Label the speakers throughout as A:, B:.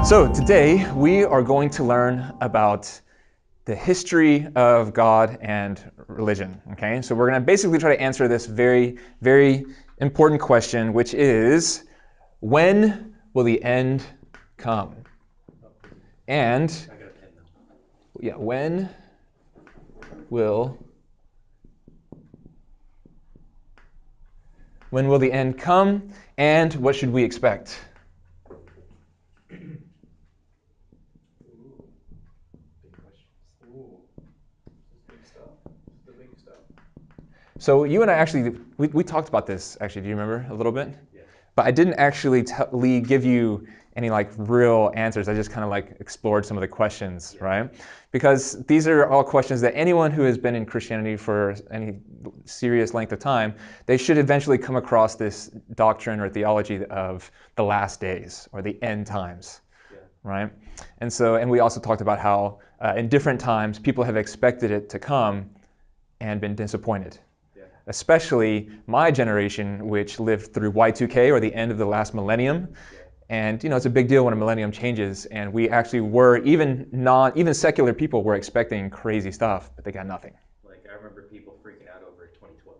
A: So today we are going to learn about the history of God and religion. Okay, so we're going to basically try to answer this very, very important question, which is, when will the end come? And yeah, when will the end come, and what should we expect? So you and I actually, we talked about this, actually, do you remember a little bit? Yeah. But I didn't actually give you any like real answers. I just kind of like explored some of the questions, yeah. Right? Because these are all questions that anyone who has been in Christianity for any serious length of time, they should eventually come across this doctrine or theology of the last days or the end times, yeah. Right? And we also talked about how in different times people have expected it to come and been disappointed. Especially my generation, which lived through Y2K, or the end of the last millennium. Yeah. And it's a big deal when a millennium changes, and we actually were, even secular people were expecting crazy stuff, but they got nothing.
B: Like, I remember people freaking out over 2012.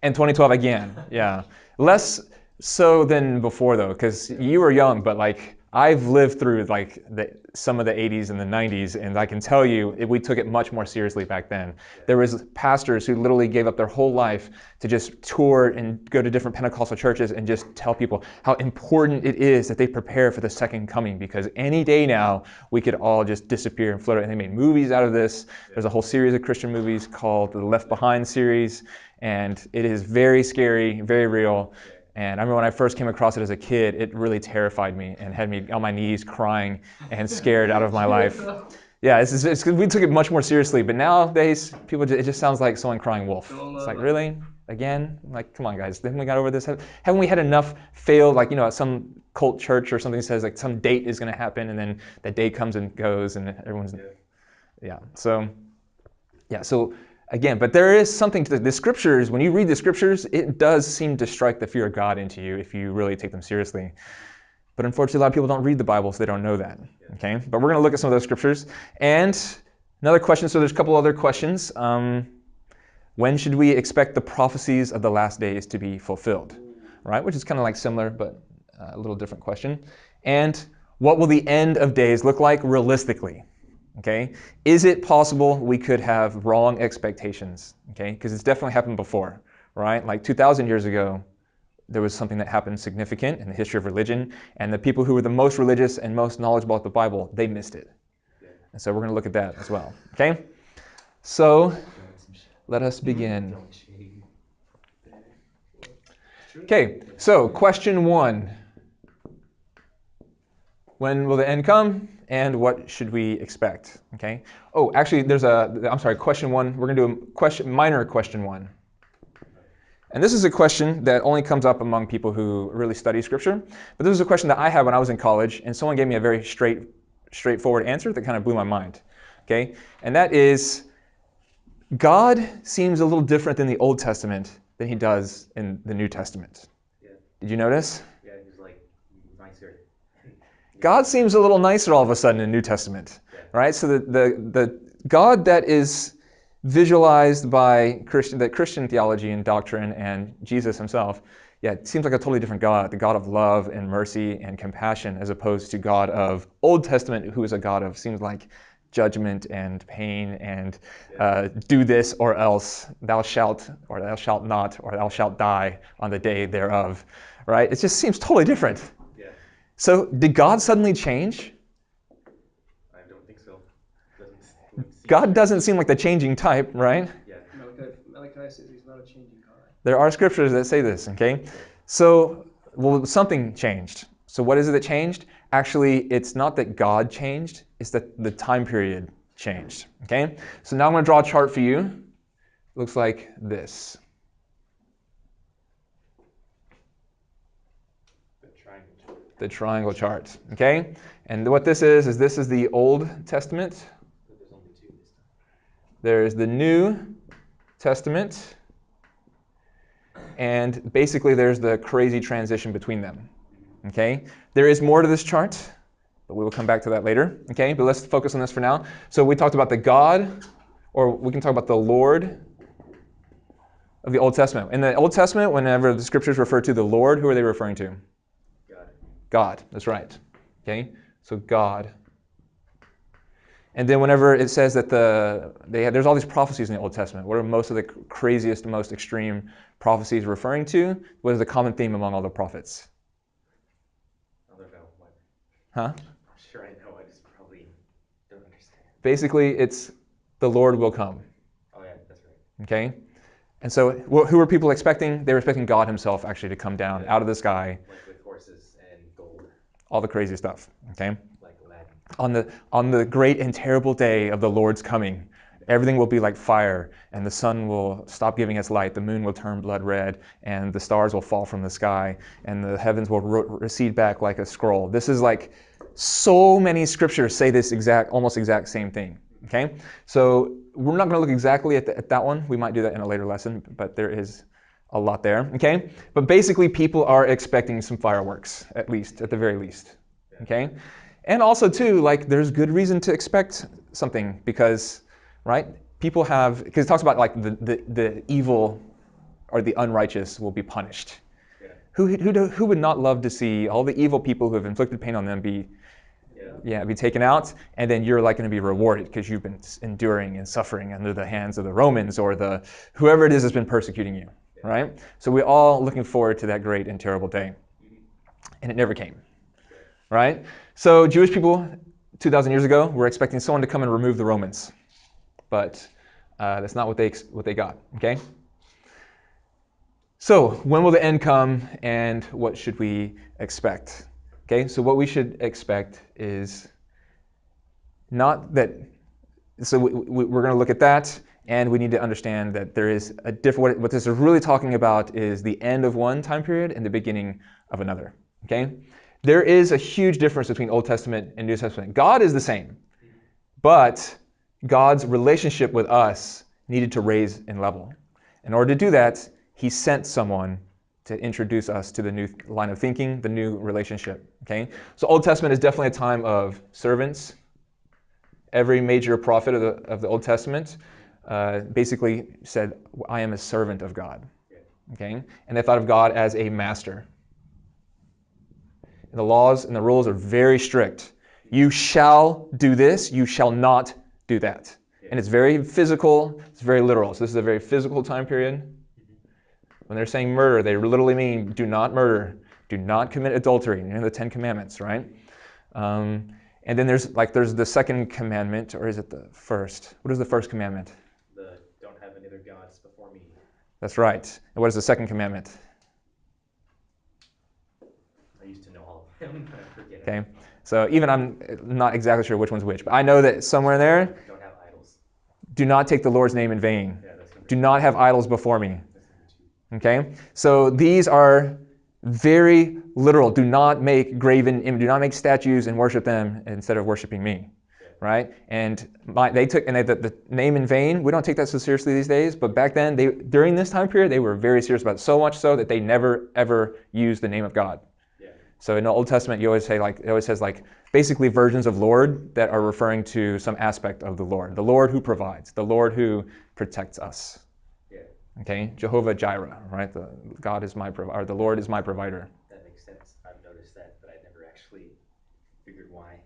A: And 2012 again, yeah. Less so than before, though, because you were young, but like, I've lived through like some of the 80s and the 90s, and I can tell you we took it much more seriously back then. Yeah. There was pastors who literally gave up their whole life to just tour and go to different Pentecostal churches and just tell people how important it is that they prepare for the second coming, because any day now we could all just disappear and float. And they made movies out of this. Yeah. There's a whole series of Christian movies called the Left Behind series, and it is very scary, very real. Yeah. And I remember when I first came across it as a kid, it really terrified me and had me on my knees crying and scared out of my life. Yeah, it's we took it much more seriously, but nowadays, it just sounds like someone crying wolf. It's like, really? Again? Like, come on, guys, haven't we got over this? Haven't we had enough failed, like, some cult church or something says, like, some date is going to happen, and then that date comes and goes, and everyone's, yeah. So, again, but there is something to the scriptures. When you read the scriptures, it does seem to strike the fear of God into you if you really take them seriously. But unfortunately, a lot of people don't read the Bible, so they don't know that. Okay, but we're going to look at some of those scriptures. And another question, so there's a couple other questions. When should we expect the prophecies of the last days to be fulfilled? Right, which is kind of like similar, but a little different question. And what will the end of days look like realistically? Okay, is it possible we could have wrong expectations? Okay, because it's definitely happened before, right? Like 2,000 years ago, there was something that happened significant in the history of religion, and the people who were the most religious and most knowledgeable about the Bible, they missed it. And so we're going to look at that as well. Okay, so let us begin. Okay, so question 1. When will the end come, and what should we expect? Okay. Oh, actually, question 1. We're going to do minor question 1. And this is a question that only comes up among people who really study Scripture. But this is a question that I had when I was in college, and someone gave me a very straightforward answer that kind of blew my mind. Okay. And that is, God seems a little different in the Old Testament than he does in the New Testament. Yeah. Did you notice?
B: Yeah, he's like nicer.
A: God seems a little nicer all of a sudden in the New Testament, right? So the God that is visualized by Christian theology and doctrine and Jesus himself, it seems like a totally different God, the God of love and mercy and compassion, as opposed to God of Old Testament, who is a God of, seems like, judgment and pain and do this or else, thou shalt not, or thou shalt die on the day thereof, right? It just seems totally different. So, did God suddenly change?
B: I don't think so.
A: God doesn't seem like the changing type, right?
C: Yeah. Malachi says he's not a changing God.
A: There are scriptures that say this, okay? So, something changed. So what is it that changed? Actually, it's not that God changed, it's that the time period changed, okay? So now I'm going to draw a chart for you. It looks like this. The triangle chart, okay? And what this is this is the Old Testament.
B: There's only 2 this time.
A: There's the New Testament. And basically there's the crazy transition between them, okay? There is more to this chart, but we will come back to that later. Okay, but let's focus on this for now. So we talked about the God, or we can talk about the Lord of the Old Testament. In the Old Testament, whenever the scriptures refer to the Lord, who are they referring to?
B: God.
A: God, that's right. Okay, so God. And then whenever it says that there's all these prophecies in the Old Testament, what are most of the craziest, most extreme prophecies referring to? What is the common theme among all the prophets?
B: I don't know. What?
A: Huh?
B: I'm sure I know. I just probably don't understand.
A: Basically, it's the Lord will come.
B: Oh yeah, that's right.
A: Okay? And so who were people expecting? They were expecting God himself actually to come down out of the sky.
B: Like with horses and gold.
A: All the crazy stuff. Okay?
B: Like Aladdin.
A: On the great and terrible day of the Lord's coming, everything will be like fire, and the sun will stop giving its light, the moon will turn blood red, and the stars will fall from the sky, and the heavens will recede back like a scroll. This is like so many scriptures say this almost exact same thing. Okay, so we're not going to look exactly at that one. We might do that in a later lesson, but there is a lot there. Okay, but basically, people are expecting some fireworks, at the very least. Okay. And also, too, like, there's good reason to expect something because, right, because it talks about, like, the evil or the unrighteous will be punished.
B: Yeah.
A: Who would not love to see all the evil people who have inflicted pain on them be taken out, and then you're, like, going to be rewarded because you've been enduring and suffering under the hands of the Romans or whoever it is that's been persecuting you, right? So we're all looking forward to that great and terrible day. And it never came. Right? So Jewish people 2,000 years ago were expecting someone to come and remove the Romans. But that's not what they got. Okay? So when will the end come and what should we expect? Okay, so what we should expect is not that, so we're going to look at that, and we need to understand that there is a different, what this is really talking about is the end of one time period and the beginning of another. Okay? There is a huge difference between Old Testament and New Testament. God is the same, but God's relationship with us needed to raise in level. In order to do that, he sent someone to introduce us to the new line of thinking, the new relationship. Okay? So Old Testament is definitely a time of servants. Every major prophet of the Old Testament basically said, I am a servant of God. Okay? And they thought of God as a master. And the laws and the rules are very strict. You shall do this, you shall not do that. And it's very physical, it's very literal. So this is a very physical time period. When they're saying murder, they literally mean do not murder, do not commit adultery, the 10 Commandments, right? And then there's the second commandment, or is it the first? What is the first commandment?
B: The don't have any other gods before me.
A: That's right. And what is the second commandment?
B: I used to know all of them, but I forget.
A: Okay, so even I'm not exactly sure which one's which, but I know that somewhere in there,
B: Don't have idols.
A: do not take the Lord's name in vain.
B: Yeah, that's number
A: Do not have idols before me.
B: That's number 2.
A: Okay, so these are very literal. Do not make do not make statues and worship them instead of worshiping me, right? And the name in vain. We don't take that so seriously these days, but back then, during this time period, they were very serious about it. So much so that they never ever used the name of God. So in the Old Testament, it always says basically versions of Lord that are referring to some aspect of the Lord who provides, the Lord who protects us.
B: Yeah.
A: Okay, Jehovah Jireh, right? The Lord is my provider.
B: That makes sense. I've noticed that, but I never actually figured why.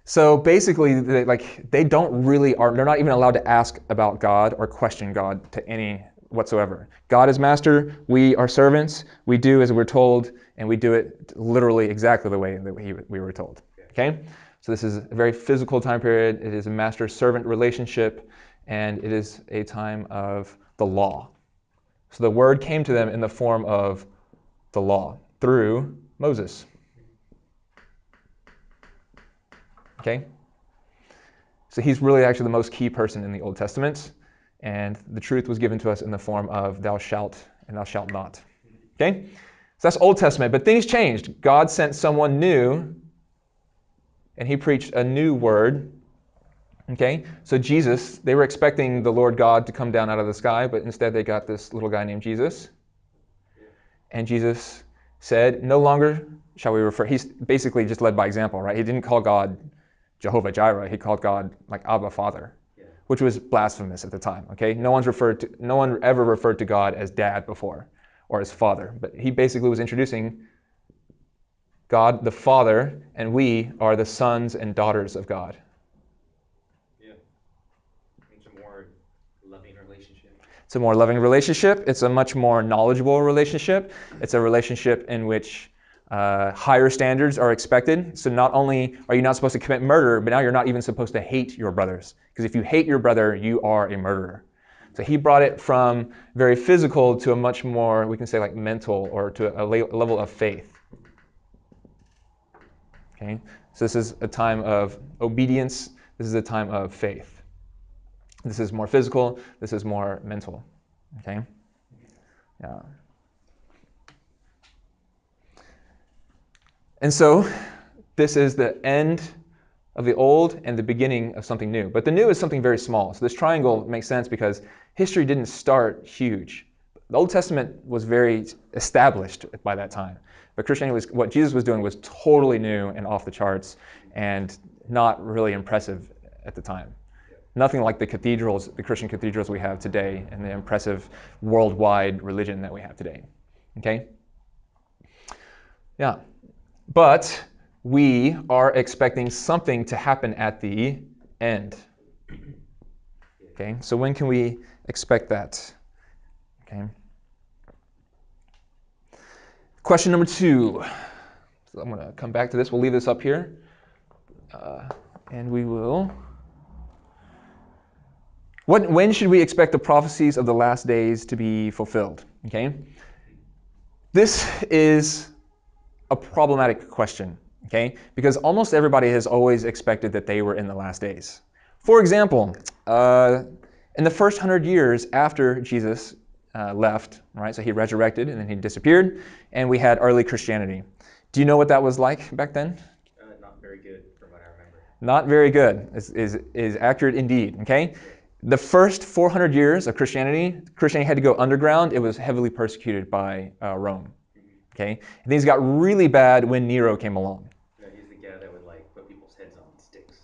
A: So basically, they're not even allowed to ask about God or question God to any whatsoever. God is master, we are servants, we do as we're told, and we do it literally exactly the way that we were told. Okay? So this is a very physical time period. It is a master-servant relationship, and it is a time of the law. So the word came to them in the form of the law through Moses. Okay? So he's really actually the most key person in the Old Testament, and the truth was given to us in the form of thou shalt and thou shalt not. Okay? So that's Old Testament, but things changed. God sent someone new, and he preached a new word. Okay? So Jesus, they were expecting the Lord God to come down out of the sky, but instead they got this little guy named Jesus. And Jesus said, no longer shall we refer, he's basically just led by example, right? He didn't call God Jehovah Jireh, he called God like Abba, Father, which was blasphemous at the time, okay? No one ever referred to God as dad before, or as father, but he basically was introducing God the Father, and we are the sons and daughters of God.
B: Yeah. It's a more loving relationship.
A: It's a more loving relationship. It's a much more knowledgeable relationship. It's a relationship in which higher standards are expected. So not only are you not supposed to commit murder, but now you're not even supposed to hate your brothers. Because if you hate your brother, you are a murderer. So he brought it from very physical to a much more, we can say like mental, or to a level of faith. Okay? So this is a time of obedience. This is a time of faith. This is more physical. This is more mental. Okay? Yeah. And so this is the end of the old and the beginning of something new. But the new is something very small. So this triangle makes sense because history didn't start huge. The Old Testament was very established by that time. But Christianity was, what Jesus was doing was totally new and off the charts and not really impressive at the time. Nothing like the cathedrals, the Christian cathedrals we have today and the impressive worldwide religion that we have today. Okay? Yeah. But we are expecting something to happen at the end. Okay? So when can we expect that? Okay. Question number 2. So I'm going to come back to this. We'll leave this up here. And we will... When should we expect the prophecies of the last days to be fulfilled? Okay? This is a problematic question, okay? Because almost everybody has always expected that they were in the last days. For example, in the first 100 years after Jesus left, right? So he resurrected and then he disappeared, and we had early Christianity. Do you know what that was like back then?
B: Not very good from what I remember.
A: Not very good is accurate indeed, okay? The first 400 years of Christianity had to go underground. It was heavily persecuted by Rome. Okay, and things got really bad when Nero came along.
B: Yeah, he's the guy that would like put people's heads on sticks,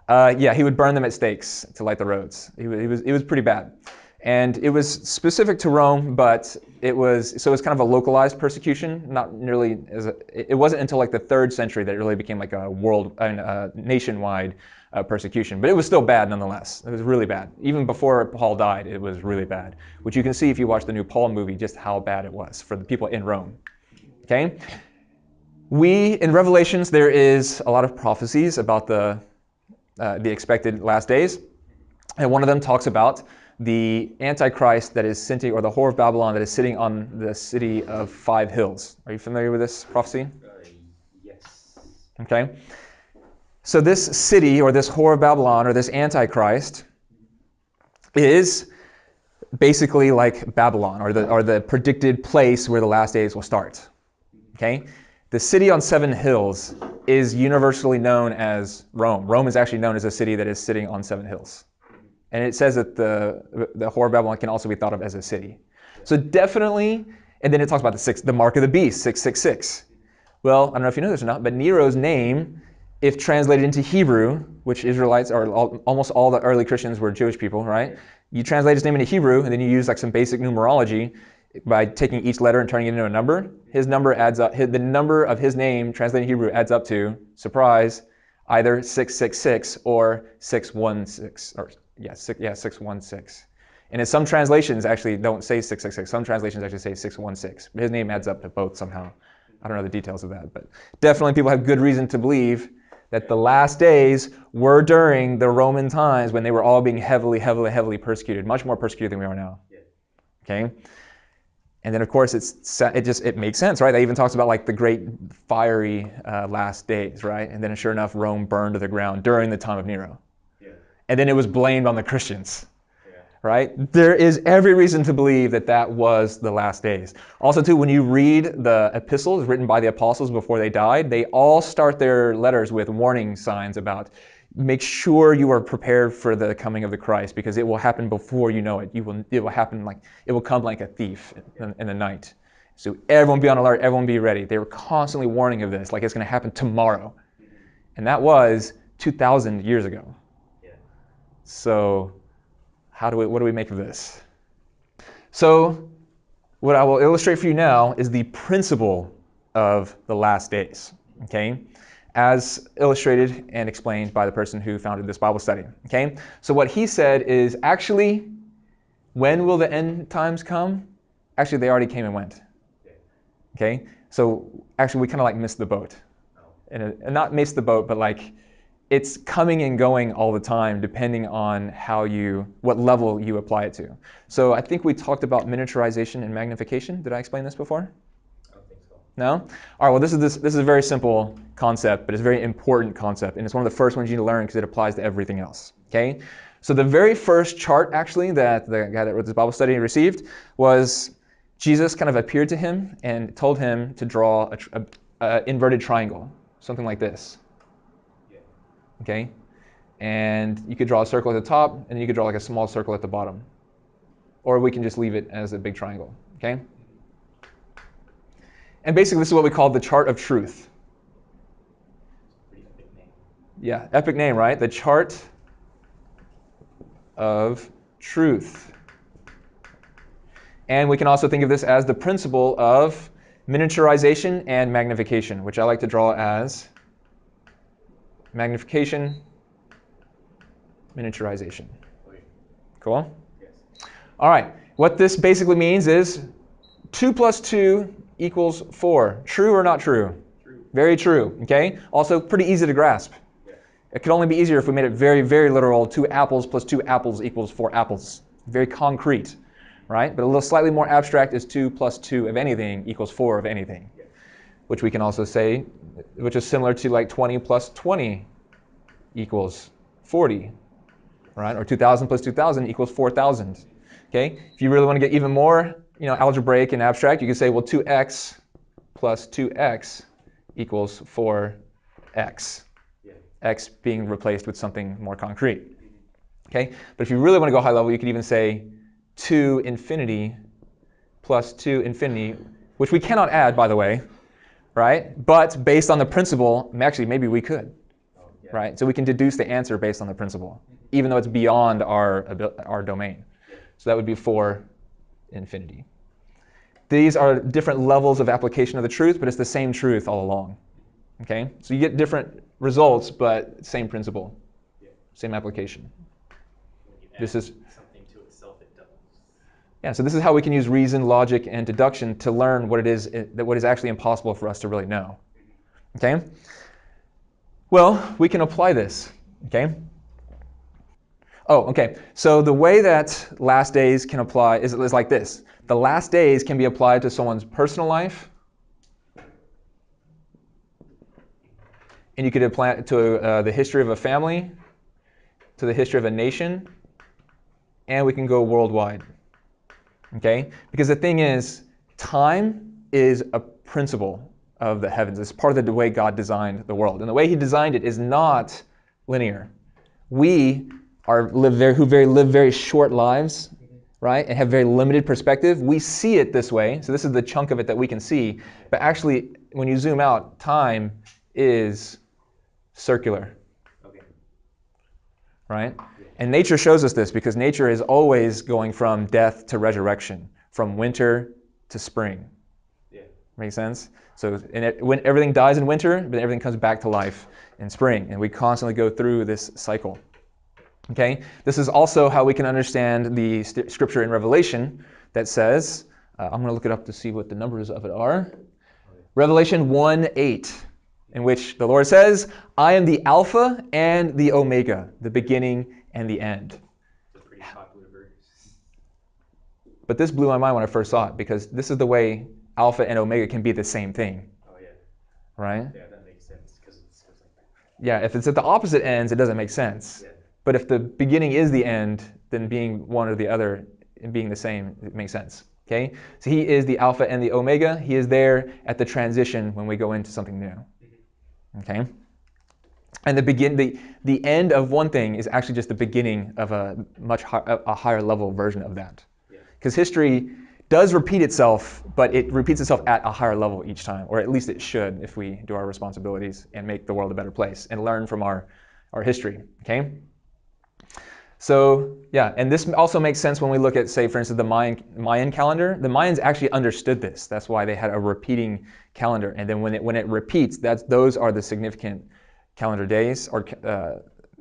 B: right?
A: Yeah, he would burn them at stakes to light the roads. It was pretty bad, and it was specific to Rome, but it was kind of a localized persecution. Not nearly it wasn't until like the 3rd century that it really became like a nationwide persecution. But it was still bad nonetheless. It was really bad. Even before Paul died, it was really bad. Which you can see if you watch the new Paul movie, just how bad it was for the people in Rome. Okay? In Revelations, there is a lot of prophecies about the expected last days. And one of them talks about the Antichrist that is sitting, or the whore of Babylon that is sitting on the city of 5 hills. Are you familiar with this prophecy?
B: Yes.
A: Okay. So this city, or this whore of Babylon, or this Antichrist, is basically like Babylon, or the predicted place where the last days will start. Okay? The city on 7 hills is universally known as Rome. Rome is actually known as a city that is sitting on 7 hills. And it says that the whore of Babylon can also be thought of as a city. So definitely, and then it talks about the mark of the beast, 666. Well, I don't know if you know this or not, but Nero's name, if translated into Hebrew, which Israelites, or almost all the early Christians were Jewish people, right? You translate his name into Hebrew, and then you use like some basic numerology by taking each letter and turning it into a number. His number adds up. The number of his name translated in Hebrew adds up to, surprise, either 666 or 616, or 616. And in some translations actually don't say 666. Some translations actually say 616. But his name adds up to both somehow. I don't know the details of that, but definitely people have good reason to believe that the last days were during the Roman times when they were all being heavily, heavily, heavily persecuted, much more persecuted than we are now. Okay? And then of course it makes sense, right? That even talks about like the great fiery last days, right? And then sure enough, Rome burned to the ground during the time of Nero. Yeah. And then it was blamed on the Christians. Right? There is every reason to believe that that was the last days. Also, too, when you read the epistles written by the apostles before they died, they all start their letters with warning signs about make sure you are prepared for the coming of the Christ, because it will happen before you know it. It will come like a thief in the night. So everyone be on alert, everyone be ready. They were constantly warning of this, like it's going to happen tomorrow. And that was 2,000 years ago.
B: Yeah.
A: So what do we make of this? So what I will illustrate for you now is the principle of the last days, okay? As illustrated and explained by the person who founded this Bible study, okay? So what he said is, actually, when will the end times come? Actually, they already came and went, okay? So actually, we kind of like missed the boat. And not missed the boat, but like it's coming and going all the time depending on what level you apply it to. So I think we talked about miniaturization and magnification. Did I explain this before?
B: I don't think so.
A: No? All right, well, this is a very simple concept, but it's a very important concept, and it's one of the first ones you need to learn because it applies to everything else, okay? So the very first chart, actually, that the guy that wrote this Bible study received was Jesus kind of appeared to him and told him to draw an inverted triangle, something like this. Okay, and you could draw a circle at the top, and you could draw like a small circle at the bottom. Or we can just leave it as a big triangle, okay? And basically this is what we call the chart of truth.
B: Pretty epic name.
A: Yeah, epic name, right? The chart of truth. And we can also think of this as the principle of miniaturization and magnification, which I like to draw as magnification, miniaturization. Cool?
B: Yes.
A: All right. What this basically means is 2 plus 2 equals 4. True or not true?
B: True.
A: Very true. Okay? Also pretty easy to grasp.
B: Yeah.
A: It could only be easier if we made it very, very literal. 2 apples plus 2 apples equals 4 apples. Very concrete, right? But a little slightly more abstract is 2 plus 2 of anything equals 4 of anything.
B: Yeah.
A: Which we can also say, which is similar to like 20 plus 20 equals 40, right? Or 2,000 plus 2,000 equals 4,000. Okay? If you really want to get even more, algebraic and abstract, you can say, well, 2x plus 2x equals 4x.
B: Yeah.
A: X being replaced with something more concrete. Okay? But if you really want to go high level, you could even say 2 infinity plus 2 infinity, which we cannot add, by the way, right? But based on the principle, actually, maybe we could,
B: Yeah.
A: right? So we can deduce the answer based on the principle, even though it's beyond our domain. So that would be 4 infinity. These are different levels of application of the truth, but it's the same truth all along. Okay? So you get different results, but same principle, same application.
B: When you
A: This
B: add
A: is
B: something to itself, it doubles.
A: Yeah, so this is how we can use reason, logic, and deduction to learn what is actually impossible for us to really know. Okay? Well, we can apply this. Okay? Oh, okay. So the way that last days can apply is like this. The last days can be applied to someone's personal life, and you could apply it to the history of a family, to the history of a nation, and we can go worldwide. Okay? Because the thing is, time is a principle of the heavens. It's part of the way God designed the world. And the way he designed it is not linear. We live very short lives, right? And have very limited perspective. We see it this way. So this is the chunk of it that we can see. But actually, when you zoom out, time is circular.
B: Okay.
A: Right? And nature shows us this because nature is always going from death to resurrection, from winter to spring.
B: Yeah.
A: Make sense? So when everything dies in winter, but everything comes back to life in spring. And we constantly go through this cycle. Okay? This is also how we can understand the scripture in Revelation that says, I'm going to look it up to see what the numbers of it are. Revelation 1:8. In which the Lord says, I am the Alpha and the Omega, the beginning and the end.
B: It's a pretty popular verse.
A: But this blew my mind when I first saw it, because this is the way Alpha and Omega can be the same thing.
B: Oh, yeah.
A: Right?
B: Yeah, that makes sense, because it's like that.
A: Yeah, if it's at the opposite ends, it doesn't make sense.
B: Yeah.
A: But if the beginning is the end, then being one or the other and being the same, it makes sense. Okay? So he is the Alpha and the Omega. He is there at the transition when we go into something new. Okay? And the end of one thing is actually just the beginning of a much higher level version of that. Because history does repeat itself, but it repeats itself at a higher level each time, or at least it should if we do our responsibilities and make the world a better place and learn from our history, okay? So, yeah, and this also makes sense when we look at, say, for instance, the Mayan calendar. The Mayans actually understood this. That's why they had a repeating calendar. And then when it repeats, those are the significant calendar days or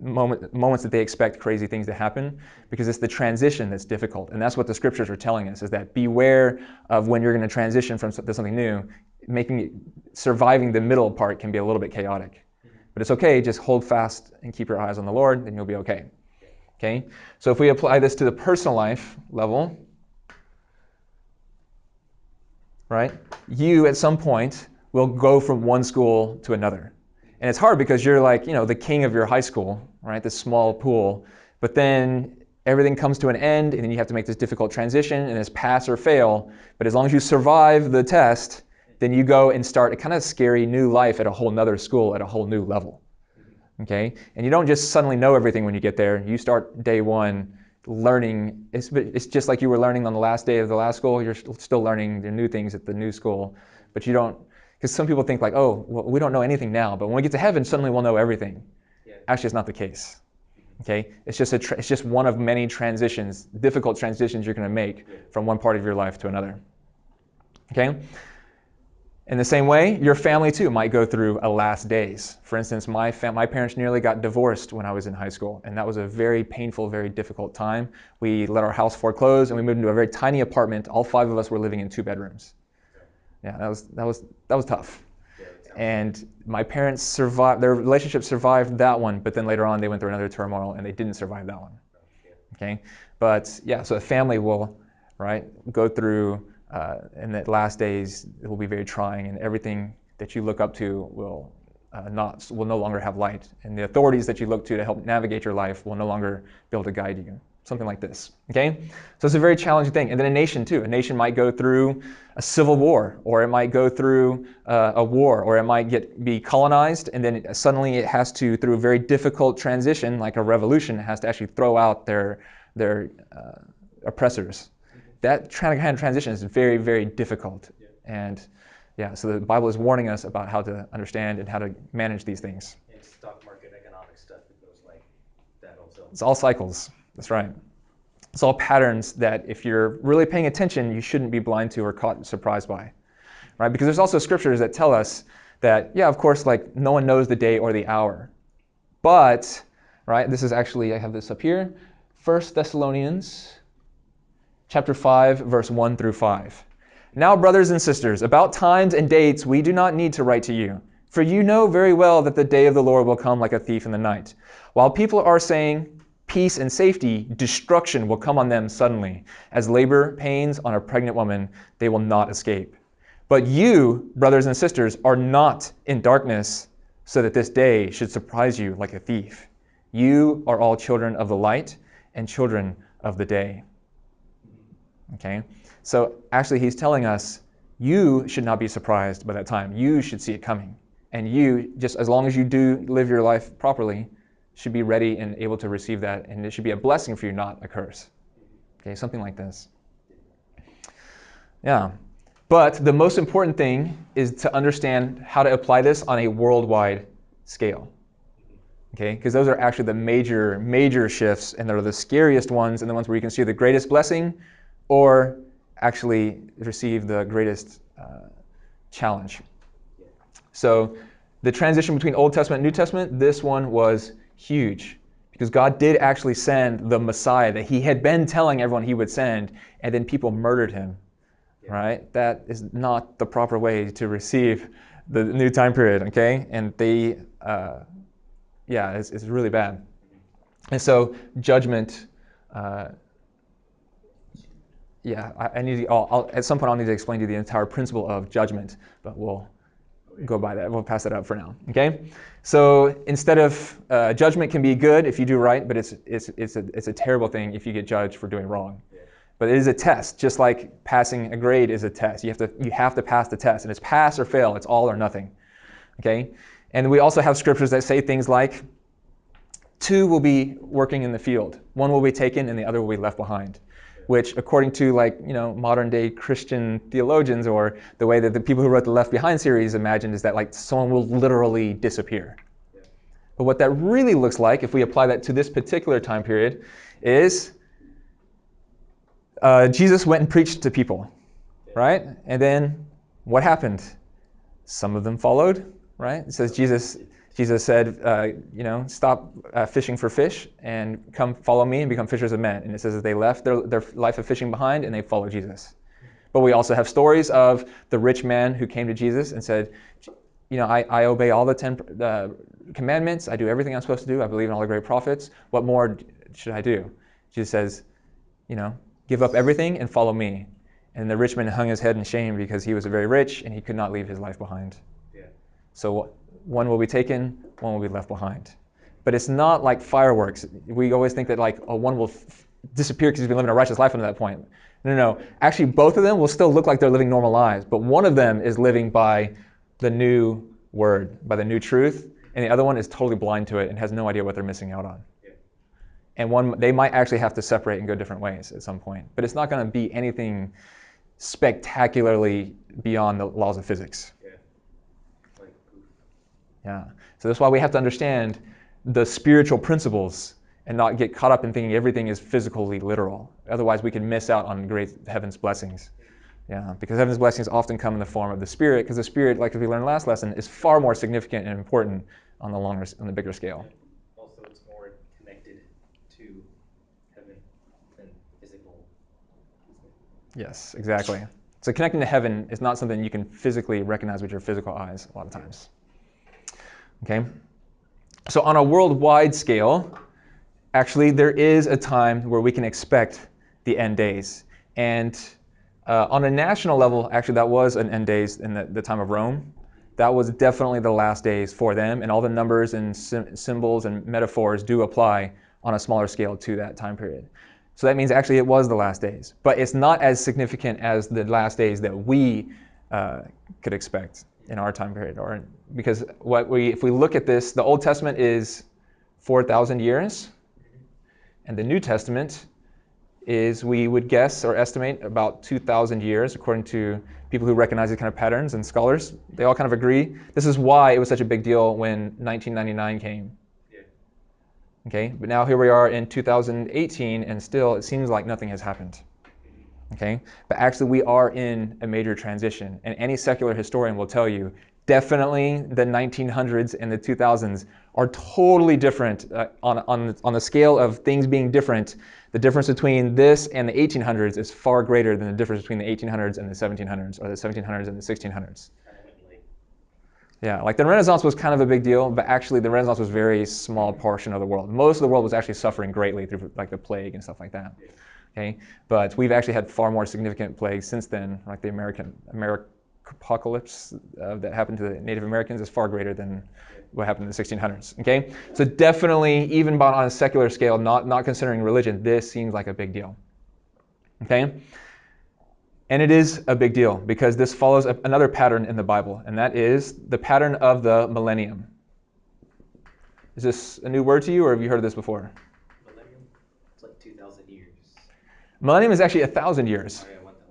A: moments that they expect crazy things to happen, because it's the transition that's difficult. And that's what the scriptures are telling us, is that beware of when you're going to transition to something new. Surviving the middle part can be a little bit chaotic. But it's okay, just hold fast and keep your eyes on the Lord, then you'll be okay. Okay? So if we apply this to the personal life level, right? You at some point will go from one school to another. And it's hard because you're like, the king of your high school, right? This small pool. But then everything comes to an end, and then you have to make this difficult transition, and it's pass or fail. But as long as you survive the test, then you go and start a kind of scary new life at a whole nother school at a whole new level. Okay? And you don't just suddenly know everything when you get there. You start day one learning. It's just like you were learning on the last day of the last school. You're still learning the new things at the new school. But you don't, because some people think like, oh, well, we don't know anything now. But when we get to heaven, suddenly we'll know everything. Yeah. Actually, it's not the case. Okay? It's just one of many transitions, difficult transitions you're going to make from one part of your life to another. Okay? In the same way, your family too might go through a last days. For instance, my parents nearly got divorced when I was in high school, and that was a very painful, very difficult time. We let our house foreclose, and we moved into a very tiny apartment. All 5 of us were living in 2 bedrooms. Yeah, that was tough. And my parents survived. Their relationship survived that one, but then later on they went through another turmoil, and they didn't survive that one. Okay, but yeah, so a family will, right, go through. In the last days, it will be very trying, and everything that you look up to will no longer have light, and the authorities that you look to help navigate your life will no longer be able to guide you. Something like this. Okay, so it's a very challenging thing. And then a nation too. A nation might go through a civil war, or it might go through a war, or it might be colonized, and then suddenly it has to, through a very difficult transition, like a revolution, it has to actually throw out their oppressors. That kind of transition is very, very difficult. Yeah. And yeah, so the Bible is warning us about how to understand and how to manage these things.
B: And stock market economic stuff that goes like that also.
A: It's all cycles. That's right. It's all patterns that if you're really paying attention, you shouldn't be blind to or caught surprised by. Right? Because there's also scriptures that tell us that, yeah, of course, like no one knows the day or the hour. But, right, this is actually, I have this up here, 1 Thessalonians Chapter 5, verse 1 through 5. Now, brothers and sisters, about times and dates we do not need to write to you, for you know very well that the day of the Lord will come like a thief in the night. While people are saying peace and safety, destruction will come on them suddenly. As labor pains on a pregnant woman, they will not escape. But you, brothers and sisters, are not in darkness, so that this day should surprise you like a thief. You are all children of the light and children of the day. Okay, so actually he's telling us you should not be surprised by that time. You should see it coming. And you, just as long as you do live your life properly, should be ready and able to receive that. And it should be a blessing for you, not a curse. Okay, something like this. Yeah, but the most important thing is to understand how to apply this on a worldwide scale. Okay, because those are actually the major shifts, and they're the scariest ones, and the ones where you can see the greatest blessing or actually receive the greatest challenge. So the transition between Old Testament and New Testament, this one was huge, because God did actually send the Messiah that he had been telling everyone he would send, and then people murdered him, right? That is not the proper way to receive the new time period, okay? And they, it's really bad. And so judgment, I need to, at some point I'll need to explain to you the entire principle of judgment, but we'll go by that. We'll pass that up for now. Okay. So instead of judgment can be good if you do right, but it's a terrible thing if you get judged for doing wrong. But it is a test, just like passing a grade is a test. You have to pass the test, and it's pass or fail. It's all or nothing. Okay. And we also have scriptures that say things like, 2 will be working in the field. 1 will be taken, and the other will be left behind. which according to modern day Christian theologians, or the way that the people who wrote the Left Behind series imagined, is that someone will literally disappear.
B: Yeah.
A: But what that really looks like, if we apply that to this particular time period, is Jesus went and preached to people, right? And then what happened? Some of them followed, right? It says Jesus said, stop fishing for fish and come follow me and become fishers of men. And it says that they left their life of fishing behind and they followed Jesus. But we also have stories of the rich man who came to Jesus and said, I obey all the 10 commandments. I do everything I'm supposed to do. I believe in all the great prophets. What more should I do? Jesus says, give up everything and follow me. And the rich man hung his head in shame because he was very rich and he could not leave his life behind.
B: Yeah.
A: So one will be taken, one will be left behind. But it's not like fireworks. We always think that one will disappear because he's been living a righteous life until that point. No. Actually, both of them will still look like they're living normal lives, but one of them is living by the new word, by the new truth, and the other one is totally blind to it and has no idea what they're missing out on.
B: Yeah.
A: And they might actually have to separate and go different ways at some point. But it's not going to be anything spectacularly beyond the laws of physics. Yeah. So that's why we have to understand the spiritual principles and not get caught up in thinking everything is physically literal. Otherwise, we can miss out on great heaven's blessings. Yeah, because heaven's blessings often come in the form of the Spirit, because the Spirit, like we learned last lesson, is far more significant and important on the bigger scale.
B: Also, it's more connected to heaven than physical.
A: Yes, exactly. So connecting to heaven is not something you can physically recognize with your physical eyes a lot of times. Okay? So on a worldwide scale, actually there is a time where we can expect the end days. And on a national level, actually that was an end days in the time of Rome. That was definitely the last days for them, and all the numbers and symbols and metaphors do apply on a smaller scale to that time period. So that means actually it was the last days. But it's not as significant as the last days that we could expect in our time period. Because if we look at this, the Old Testament is 4,000 years, and the New Testament is, we would guess or estimate, about 2,000 years, according to people who recognize these kind of patterns, and scholars. They all kind of agree. This is why it was such a big deal when 1999 came.
B: Yeah.
A: Okay, but now here we are in 2018, and still it seems like nothing has happened. Okay, but actually we are in a major transition, and any secular historian will tell you definitely the 1900s and the 2000s are totally different on the scale of things being different. The difference between this and the 1800s is far greater than the difference between the 1800s and the 1700s, or the 1700s and the 1600s. Yeah, like the Renaissance was kind of a big deal, but actually the Renaissance was a very small portion of the world. Most of the world was actually suffering greatly through the plague and stuff like that. Okay, but we've actually had far more significant plagues since then, like the Americapocalypse that happened to the Native Americans is far greater than what happened in the 1600s. Okay, so definitely, even on a secular scale, not considering religion, this seems like a big deal. Okay, and it is a big deal because this follows another pattern in the Bible, and that is the pattern of the millennium. Is this a new word to you, or have you heard of this before?
B: Millennium? It's like 2,000 years.
A: Millennium is actually 1,000 years.
B: Oh, yeah, 1,000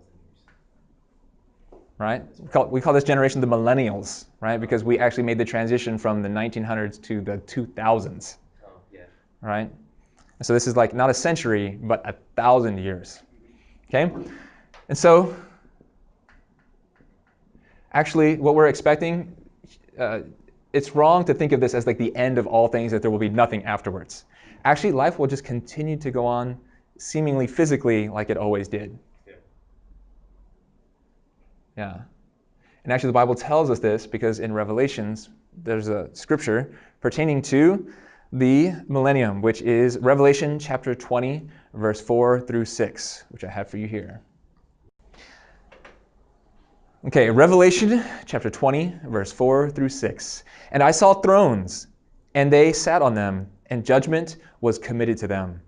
B: years.
A: Right? We call this generation the millennials, right? Because we actually made the transition from the 1900s to the 2000s.
B: Oh, yeah.
A: Right? And so this is like not a century, but 1,000 years. Okay? And so, actually, what we're expecting, it's wrong to think of this as like the end of all things, that there will be nothing afterwards. Actually, life will just continue to go on seemingly physically like it always did. Yeah. And actually the Bible tells us this because in Revelations, there's a scripture pertaining to the millennium, which is Revelation chapter 20, verse 4 through 6, which I have for you here. Okay, Revelation chapter 20, verse 4 through 6. And I saw thrones, and they sat on them, and judgment was committed to them.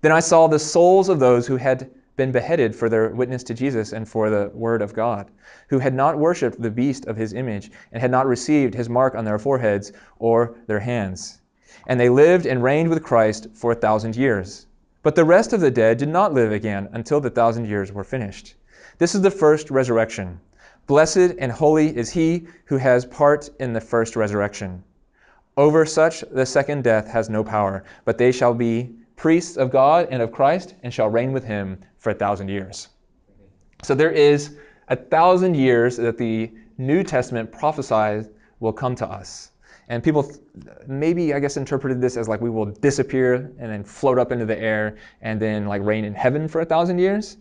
A: Then I saw the souls of those who had been beheaded for their witness to Jesus and for the word of God, who had not worshipped the beast of his image, and had not received his mark on their foreheads or their hands. And they lived and reigned with Christ for 1,000 years. But the rest of the dead did not live again until the 1,000 years were finished. This is the first resurrection. Blessed and holy is he who has part in the first resurrection. Over such the second death has no power, but they shall be priests of God and of Christ, and shall reign with him for 1,000 years. So there is 1,000 years that the New Testament prophesies will come to us. And people maybe, I guess, interpreted this as like we will disappear and then float up into the air and then like reign in heaven for 1,000 years.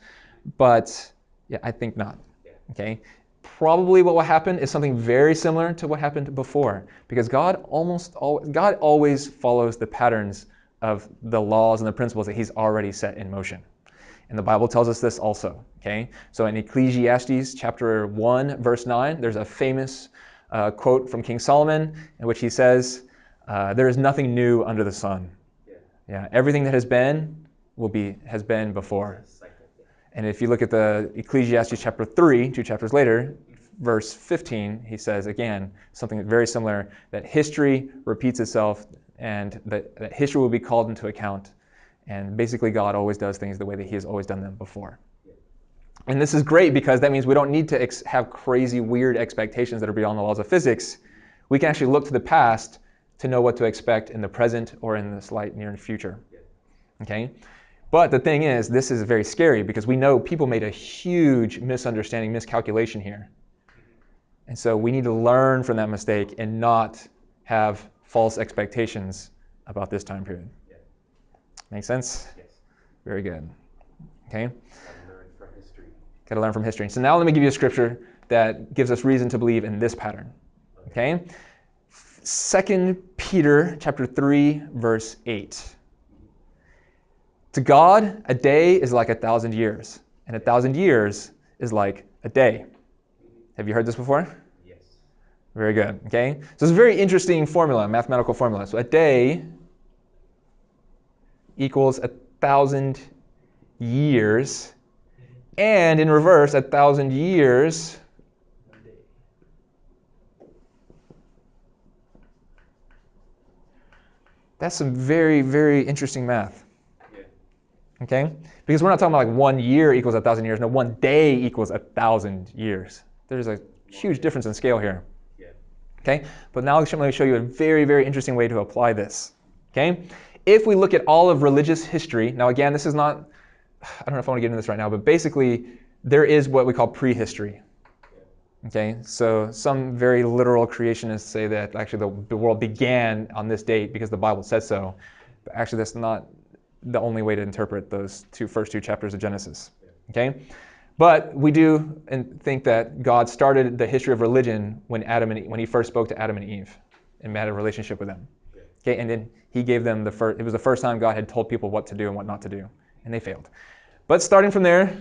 A: But yeah, I think not. Okay? Probably what will happen is something very similar to what happened before, because God always follows the patterns of the laws and the principles that he's already set in motion. And the Bible tells us this also. Okay? So in Ecclesiastes chapter 1, verse 9, there's a famous quote from King Solomon in which he says, there is nothing new under the sun. Yeah, everything that has been has been before. And if you look at the Ecclesiastes chapter 3, 2 chapters later, verse 15, he says again something very similar, that history repeats itself and that history will be called into account. And basically God always does things the way that he has always done them before. And this is great because that means we don't need to have crazy, weird expectations that are beyond the laws of physics. We can actually look to the past to know what to expect in the present or in the slight near future. Okay? But the thing is, this is very scary because we know people made a huge misunderstanding, miscalculation here. And so we need to learn from that mistake and not have false expectations about this time period. Make sense?
B: Yes.
A: Very good. Okay?
B: Got to learn from history.
A: Got to learn from history. So now let me give you a scripture that gives us reason to believe in this pattern. Okay? 2 Peter chapter 3, verse 8. To God, a day is like 1,000 years, and 1,000 years is like a day. Have you heard this before?
B: Yes.
A: Very good. Okay? So it's a very interesting formula, mathematical formula. So a day equals 1,000 years, and in reverse, 1,000 years that's some very, very interesting math. Okay? Because we're not talking about like 1 year equals 1,000 years. No, 1 day equals 1,000 years. There's a huge difference in scale here. Okay? But now let me show you a very, very interesting way to apply this. Okay? If we look at all of religious history, now again, this is not, I don't know if I want to get into this right now, but basically there is what we call prehistory. Okay? So some very literal creationists say that actually the world began on this date because the Bible says so. But actually that's not the only way to interpret those first two chapters of Genesis. Okay? But we do think that God started the history of religion when he first spoke to Adam and Eve and had a relationship with them. Okay? And then he gave them it was the first time God had told people what to do and what not to do. And they failed. But starting from there,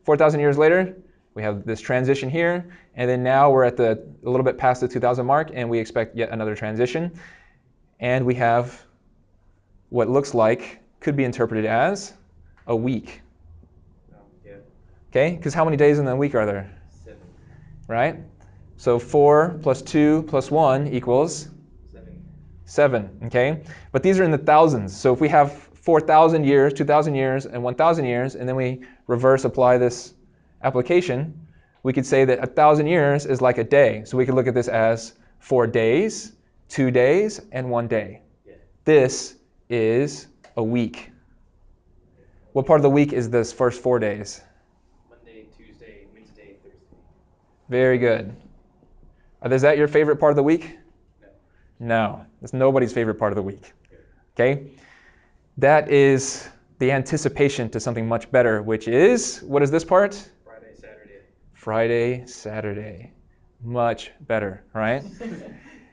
A: 4,000 years later, we have this transition here. And then now we're at a little bit past the 2,000 mark, and we expect yet another transition. And we have what looks like could be interpreted as a week. Okay? Because how many days in the week are there?
B: 7.
A: Right? So 4 plus 2 plus 1 equals 7. Okay? But these are in the thousands. So if we have 4,000 years, 2,000 years, and 1,000 years, and then we reverse apply this application, we could say that 1,000 years is like a day. So we could look at this as 4 days, 2 days, and 1 day. This is a week. What part of the week is this first 4 days?
B: Monday, Tuesday, Wednesday, Thursday.
A: Very good. Is that your favorite part of the week? No. It's nobody's favorite part of the week. Okay? That is the anticipation to something much better, which is, what is this part?
B: Friday, Saturday.
A: Friday, Saturday. Much better, right?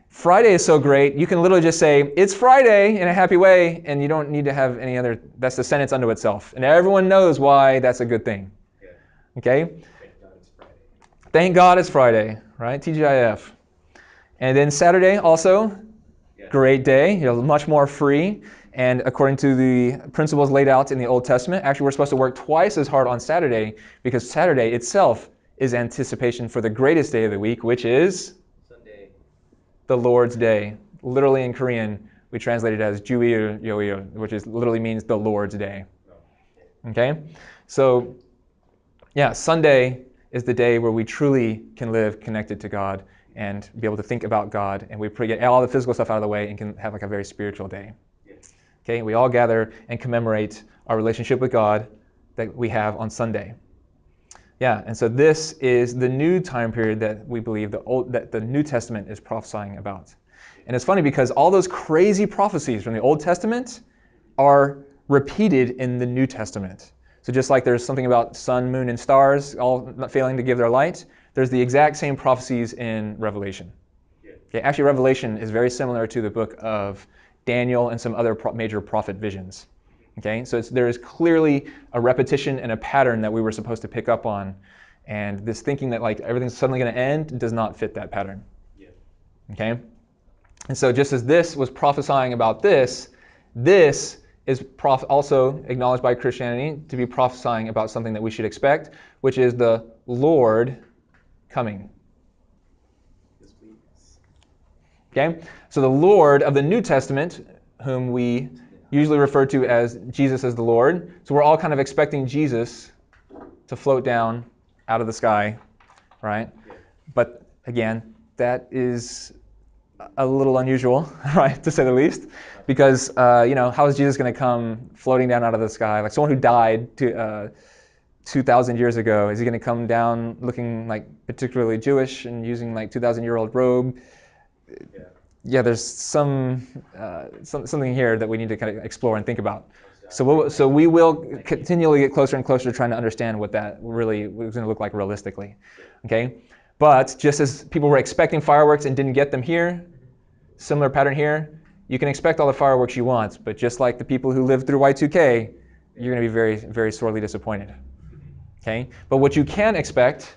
A: Friday is so great, you can literally just say, it's Friday in a happy way, and you don't need to have any other, that's the sentence unto itself. And everyone knows why that's a good thing. Okay?
B: Thank God it's Friday.
A: Thank God it's Friday, right? TGIF. And then Saturday also, great day, you're much more free. And according to the principles laid out in the Old Testament, actually we're supposed to work twice as hard on Saturday because Saturday itself is anticipation for the greatest day of the week, which is
B: Sunday.
A: The Lord's Day. Literally in Korean, we translate it as Juil Yoil, which literally means the Lord's Day. Okay? So, yeah, Sunday is the day where we truly can live connected to God and be able to think about God, and we get all the physical stuff out of the way and can have like a very spiritual day.
B: Yes.
A: Okay? We all gather and commemorate our relationship with God that we have on Sunday. Yeah, and so this is the new time period that we believe that the New Testament is prophesying about. And it's funny because all those crazy prophecies from the Old Testament are repeated in the New Testament. So just like there's something about sun, moon, and stars all not failing to give their light, there's the exact same prophecies in Revelation.
B: Yeah.
A: Okay, actually, Revelation is very similar to the book of Daniel and some other major prophet visions. Okay, so there is clearly a repetition and a pattern that we were supposed to pick up on, and this thinking that like everything's suddenly going to end does not fit that pattern.
B: Yeah.
A: Okay, and so just as this was prophesying about this, this is also acknowledged by Christianity to be prophesying about something that we should expect, which is the Lord coming.
B: Yes, please.
A: Okay, so the Lord of the New Testament, whom we usually refer to as Jesus as the Lord. So we're all kind of expecting Jesus to float down out of the sky, right?
B: Yeah.
A: But again, that is a little unusual, right, to say the least, because how is Jesus going to come floating down out of the sky? Like someone who died 2,000 years ago, is he going to come down looking like particularly Jewish and using like 2,000-year-old robe?
B: Yeah.
A: Yeah, there's something here that we need to kind of explore and think about. So we will continually get closer and closer to trying to understand what that really was going to look like realistically. Okay, but just as people were expecting fireworks and didn't get them here, similar pattern here. You can expect all the fireworks you want, but just like the people who lived through Y2K, you're going to be very, very sorely disappointed. Okay, but what you can expect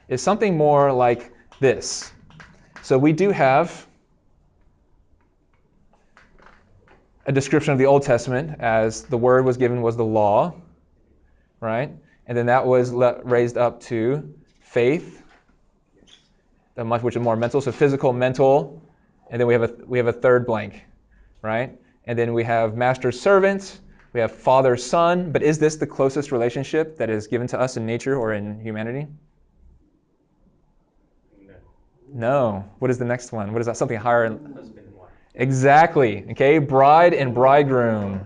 A: is something more like this. So we do have a description of the Old Testament as the word was given was the law, right? And then that was raised up to faith, which is more mental, so physical, mental, and then we have a third blank, right? And then we have master servant, we have father son, but is this the closest relationship that is given to us in nature or in humanity?
B: No.
A: No. What is the next one? What is that? Something higher?
B: Husband and wife.
A: Exactly. Okay, bride and bridegroom.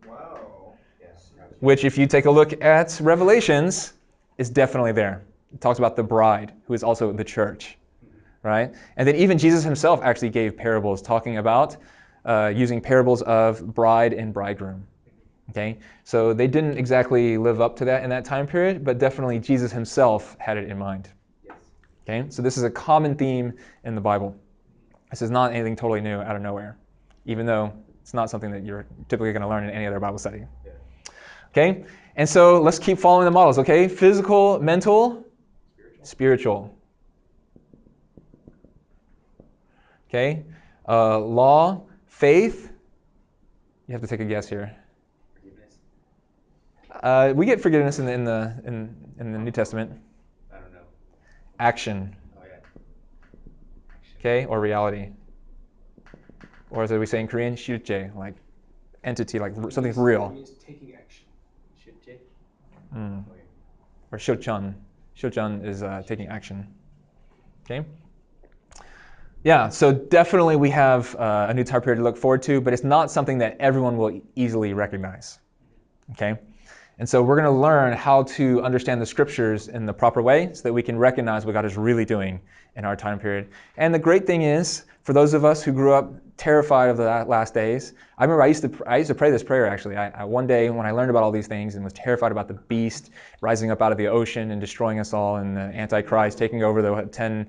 C: Wow.
B: Yes.
A: Which, if you take a look at Revelations, is definitely there. It talks about the bride, who is also the church, right? And then even Jesus himself actually gave parables talking about using parables of bride and bridegroom. Okay, so they didn't exactly live up to that in that time period, but definitely Jesus himself had it in mind.
B: Yes.
A: Okay, so this is a common theme in the Bible. This is not anything totally new out of nowhere, even though it's not something that you're typically going to learn in any other Bible study.
B: Yeah.
A: Okay, and so let's keep following the models, okay? Physical, mental, spiritual. Okay, law, faith. You have to take a guess here.
B: Forgiveness.
A: We get forgiveness in the New Testament.
B: I don't know.
A: Action,
B: Oh yeah. Action.
A: okay, or reality, or as we say in Korean, 실제, like entity, like something
C: It
A: real.
C: means taking action.
B: Shujje.
A: Mm.
B: Okay.
A: Or shochun. Shochun is taking action. Okay. Yeah, so definitely we have a new time period to look forward to, but it's not something that everyone will easily recognize. Okay. And so we're going to learn how to understand the scriptures in the proper way so that we can recognize what God is really doing in our time period. And the great thing is, for those of us who grew up terrified of the last days, I remember I used to pray this prayer actually. One day when I learned about all these things and was terrified about the beast rising up out of the ocean and destroying us all, and the Antichrist taking over the 10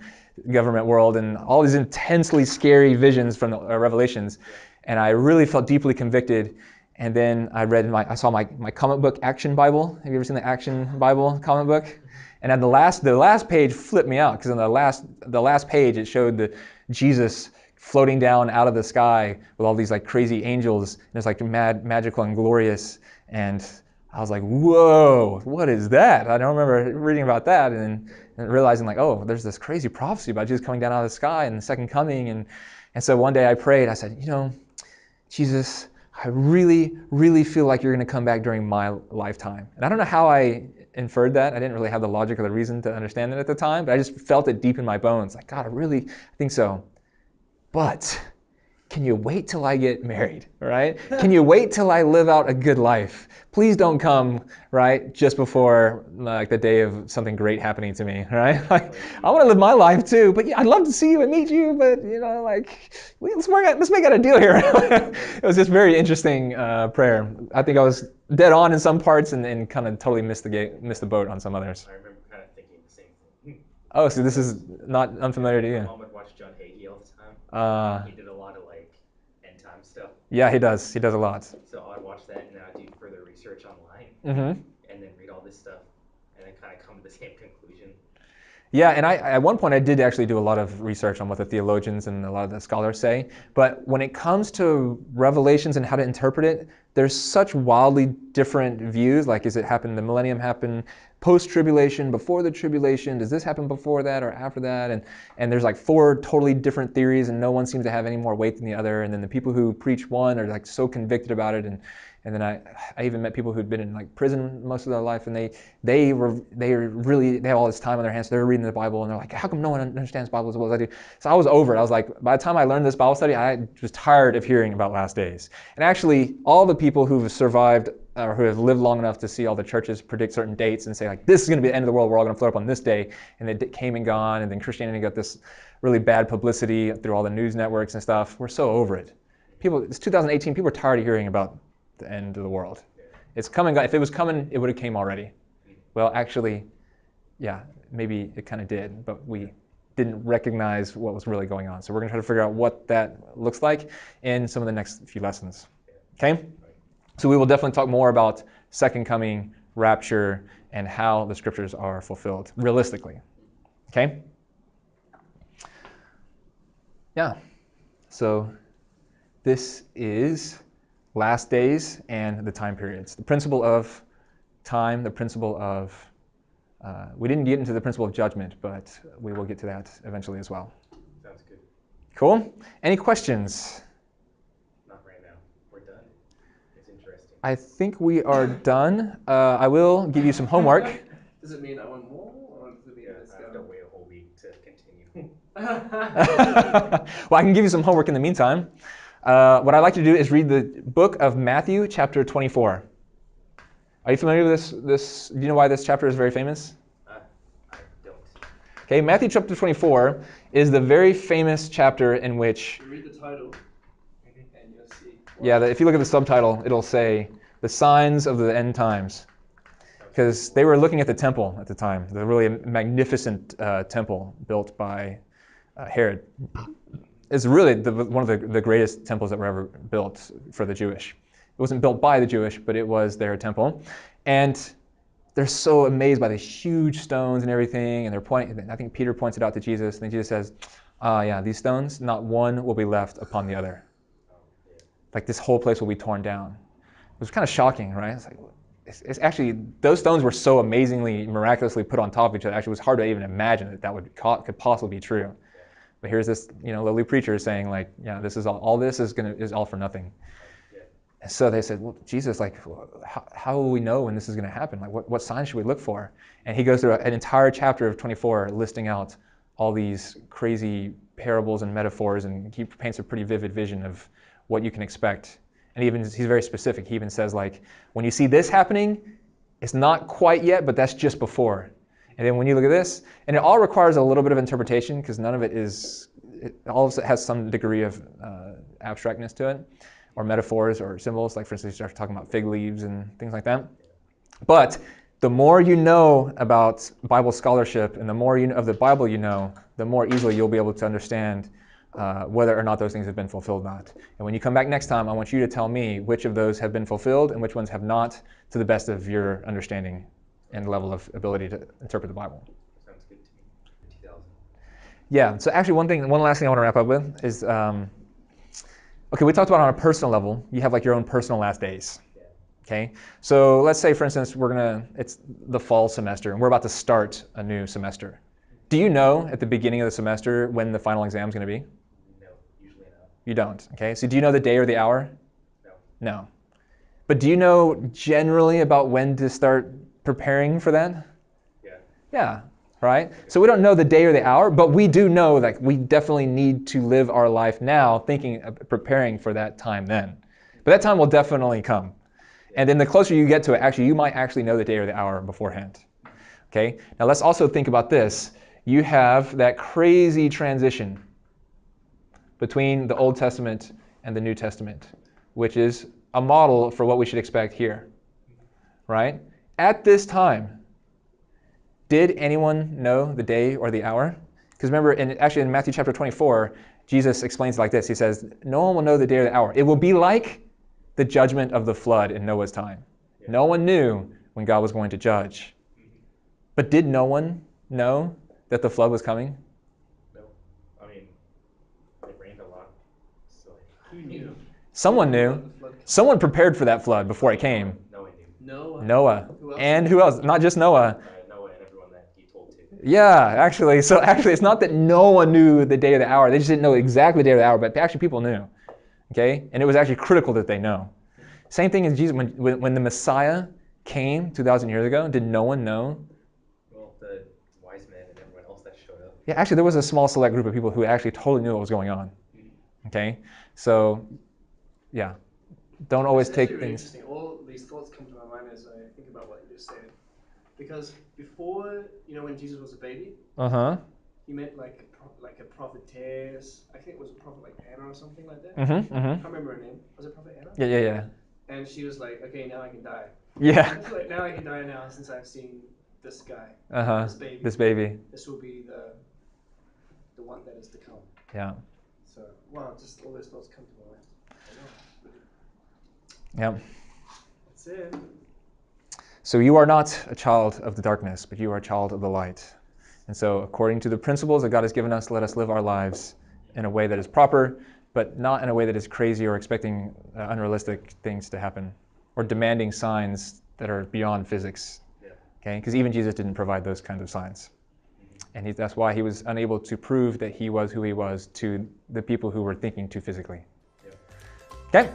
A: government world, and all these intensely scary visions from the Revelations, and I really felt deeply convicted. And then I saw my comic book Action Bible. Have you ever seen the Action Bible comic book? And at the last page flipped me out, because on the last page it showed Jesus floating down out of the sky with all these like crazy angels, and it's like magical and glorious. And I was like, whoa, what is that? I don't remember reading about that, and realizing like, oh, there's this crazy prophecy about Jesus coming down out of the sky and the second coming. And so one day I prayed. I said, Jesus, I really, really feel like you're going to come back during my lifetime. And I don't know how I inferred that. I didn't really have the logic or the reason to understand it at the time, but I just felt it deep in my bones. Like, God, I think so. But can you wait till I get married, right? Can you wait till I live out a good life? Please don't come, right, just before like the day of something great happening to me, right? Like, I want to live my life too, but yeah, I'd love to see you and meet you, but like, let's make out a deal here. It was just very interesting prayer. I think I was dead on in some parts and kind of totally missed the boat on some others.
B: I remember kind of thinking the same thing.
A: Oh, so this is not unfamiliar to
B: My
A: you?
B: mom would watch John Hagee all the time. He did a lot of like end time stuff.
A: Yeah, he does. He does a lot.
B: So I'd watch that and then I'd do further research online
A: Mm-hmm.
B: and then read all this stuff and then kind of come to the same conclusion.
A: Yeah, and at one point I did actually do a lot of research on what the theologians and a lot of the scholars say. But when it comes to Revelations and how to interpret it, there's such wildly different views. Like, is it happen, the millennium happen post-tribulation, before the tribulation? Does this happen before that or after that? And there's like 4 totally different theories, and no one seems to have any more weight than the other. And then the people who preach one are like so convicted about it. And then I even met people who'd been in like prison most of their life, and they have all this time on their hands. So they're reading the Bible, and they're like, how come no one understands the Bible as well as I do? So I was over it. I was like, by the time I learned this Bible study, I was tired of hearing about last days. And actually, all the people who've survived or who have lived long enough to see all the churches predict certain dates and say like, this is going to be the end of the world. We're all going to float up on this day, and it came and gone. And then Christianity got this really bad publicity through all the news networks and stuff. We're so over it. It's 2018. People are tired of hearing about the end of the world. It's coming. If it was coming, it would have came already. Well, actually, yeah, maybe it kind of did, but we didn't recognize what was really going on. So we're going to try to figure out what that looks like in some of the next few lessons. Okay? So we will definitely talk more about second coming, rapture, and how the scriptures are fulfilled realistically. Okay? Yeah. So this is last days and the time periods. The principle of time, the principle of, we didn't get into the principle of judgment, but we will get to that eventually as well.
B: Sounds good.
A: Cool? Any questions?
B: Not right now. We're done. It's interesting.
A: I think we are done. I will give you some homework.
C: Does it mean I want more, or does it mean let's
B: I have
C: go?
B: to wait a whole week to continue.
A: Well, I can give you some homework in the meantime. What I'd like to do is read the book of Matthew, chapter 24. Are you familiar with this? Do you know why this chapter is very famous?
B: I don't.
A: Okay, Matthew chapter 24 is the very famous chapter in which,
C: You read the title, and you'll see.
A: yeah, if you look at the subtitle, it'll say, the signs of the end times. Because they were looking at the temple at the time, the really magnificent temple built by Herod. It's really one of the greatest temples that were ever built for the Jewish. It wasn't built by the Jewish, but it was their temple. And they're so amazed by the huge stones and everything. And I think Peter points it out to Jesus. And then Jesus says, yeah, these stones, not one will be left upon the other. Like this whole place will be torn down. It was kind of shocking, right? It's like, it's actually, those stones were so amazingly, miraculously put on top of each other. Actually, it was hard to even imagine that could possibly be true. But here's this, lowly preacher saying like, yeah, this is all this is all for nothing. And so they said, well, Jesus, like, how will we know when this is going to happen? Like, what signs should we look for? And he goes through an entire chapter of 24 listing out all these crazy parables and metaphors, and he paints a pretty vivid vision of what you can expect. And he's very specific. He even says, like, when you see this happening, it's not quite yet, but that's just before. And then when you look at this, and it all requires a little bit of interpretation because none of it all of it has some degree of abstractness to it, or metaphors or symbols. Like for instance, you start talking about fig leaves and things like that. But the more you know about Bible scholarship and the more of the Bible you know, the more easily you'll be able to understand whether or not those things have been fulfilled or not. And when you come back next time, I want you to tell me which of those have been fulfilled and which ones have not, to the best of your understanding and level of ability to interpret the Bible.
B: Sounds good to me. 2000.
A: Yeah, so actually one last thing I want to wrap up with is, okay, we talked about on a personal level, you have like your own personal last days.
B: Yeah.
A: Okay, so let's say for instance, it's the fall semester and we're about to start a new semester. Do you know at the beginning of the semester when the final exam is going to be?
B: No, usually not.
A: You don't, okay? So do you know the day or the hour?
B: No.
A: No. But do you know generally about when to start preparing for that?
B: Yeah.
A: Yeah, right? So we don't know the day or the hour, but we do know that we definitely need to live our life now thinking, preparing for that time then. But that time will definitely come. And then the closer you get to it, actually, you might actually know the day or the hour beforehand. Okay? Now let's also think about this. You have that crazy transition between the Old Testament and the New Testament, which is a model for what we should expect here. Right? At this time, did anyone know the day or the hour? Because remember, actually in Matthew chapter 24, Jesus explains it like this. He says, no one will know the day or the hour. It will be like the judgment of the flood in Noah's time. Yeah. No one knew when God was going to judge. But did no one know that the flood was coming?
B: No. I mean, it rained a lot. So who knew?
A: Someone knew. Someone prepared for that flood before it came.
B: Noah knew.
A: Noah. And who else? Not just Noah.
B: Noah and everyone that he told to.
A: Yeah, actually. So actually, it's not that no one knew the day or the hour. They just didn't know exactly the day or the hour, but actually people knew. Okay? And it was actually critical that they know. Same thing as Jesus. When the Messiah came 2,000 years ago, did no one know?
B: Well, the wise men and everyone else that showed up.
A: Yeah, actually, there was a small select group of people who actually totally knew what was going on. Okay? So, yeah. Don't always take
C: really
A: things.
C: Interesting. All these thoughts come to my mind as I think about what you just said. Because before, when Jesus was a baby, he met like a prophetess. I think it was a prophet like Anna or something like that. I can't remember her name. Was it Prophet Anna?
A: Yeah.
C: And she was like, okay, now I can die.
A: Yeah.
C: Like, now I can die now since I've seen this guy, this baby. This will be the one that is to come.
A: Yeah.
C: So, wow, just all those thoughts come to my mind.
A: Yep.
C: That's it.
A: So you are not a child of the darkness, but you are a child of the light. And so according to the principles that God has given us, let us live our lives in a way that is proper, but not in a way that is crazy or expecting unrealistic things to happen or demanding signs that are beyond physics. Okay? Because even Jesus didn't provide those kinds of signs. And that's why he was unable to prove that he was who he was to the people who were thinking too physically. Okay?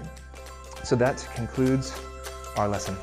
A: So that concludes our lesson.